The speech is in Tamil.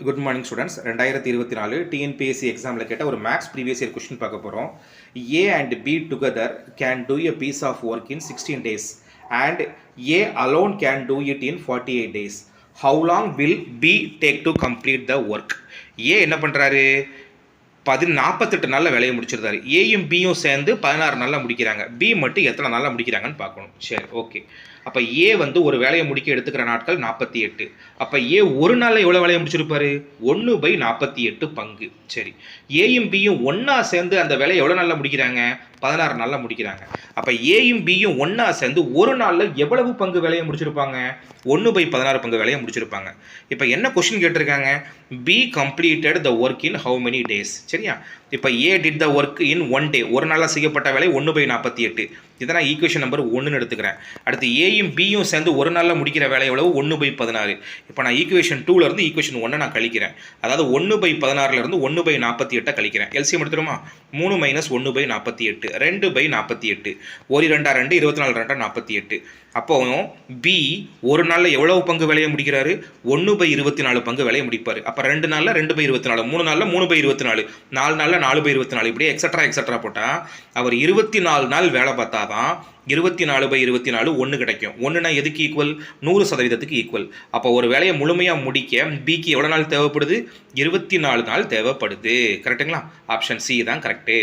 குட் மார்னிங் ஸ்டூடெண்ட்ஸ் 2024 டிஎன்பிஎஸ்சி எக்ஸாமில் கேட்ட ஒரு மேக்ஸ் ப்ரீவியஸ் இயர் கொஸ்டின் பார்க்க போகிறோம். A and B together can do a piece of work in 16 days and A alone can do it in 48 days. How long will B take to complete the work? A என்ன பண்ணுறாரு, 48 நாளில் வேலையை முடிச்சிருந்தாரு. ஏயும் பியும் சேர்ந்து 16 நாளில் முடிக்கிறாங்க. பி மட்டும் எத்தனை நாளில் முடிக்கிறாங்கன்னு பார்க்கணும். சரி, ஓகே. அப்போ ஏ வந்து ஒரு வேலையை முடிக்க எடுத்துக்கிற நாட்கள் 48. அப்போ ஏ ஒரு நாளில் எவ்வளோ வேலையை முடிச்சிருப்பாரு? 1/48 பங்கு. சரி, ஏயும் பியும் ஒன்றா சேர்ந்து அந்த வேலையை எவ்வளோ நாளில் முடிக்கிறாங்க? 16 நாளில் முடிக்கிறாங்க. அப்போ ஏயும் பியும் ஒன்றா சேர்ந்து ஒரு நாளில் எவ்வளவு பங்கு வேலையை முடிச்சிருப்பாங்க? 1/16 பங்கு வேலையை முடிச்சிருப்பாங்க. இப்போ என்ன கொஸ்டின் கேட்டிருக்காங்க? B completed the work in how many days. சரியா? இப்போ A did the work in 1 day. ஒரு நாளில் செய்யப்பட்ட வேலை 1/48. இதை நான் ஈக்குவேஷன் நம்பர் 1ன்னு எடுத்துக்கிறேன். அடுத்து ஏயும் பியும் சேர்ந்து ஒரு நாளில் முடிக்கிற வேலை எவ்வளவு? 1/16. இப்போ நான் ஈக்குவேஷன் 2லேருந்து ஈக்குவேஷன் 1 நான் கழிக்கிறேன். அதாவது 1/16லேருந்து 1/48 கழிக்கிறேன். எல்சிஎம் எடுத்துருமா? 3 - 1/48 2/48. 1 2 2 24 2 48. அப்போ பி ஒரு நாளில் எவ்வளவு பங்கு வேலையை முடிக்கிறாரு? 1/24 பங்கு வேலையை முடிப்பார். அப்போ 2 நாளில் 2/24, 3 நாளில் 3/24, 4 நாளில் 4/24, இப்படியே எக்ஸட்ரா போட்டால் அவர் 24 நாள் வேலை பார்த்தா தான் 24/24 1 கிடைக்கும். 1னா எதுக்கு ஈக்குவல்? 100% ஈக்குவல். அப்போ ஒரு வேலையை முழுமையாக முடிக்க பிக்கு எவ்வளோ நாள் தேவைப்படுது? 24 நாள் தேவைப்படுது. கரெக்டுங்களா? ஆப்ஷன் சி தான் கரெக்டு.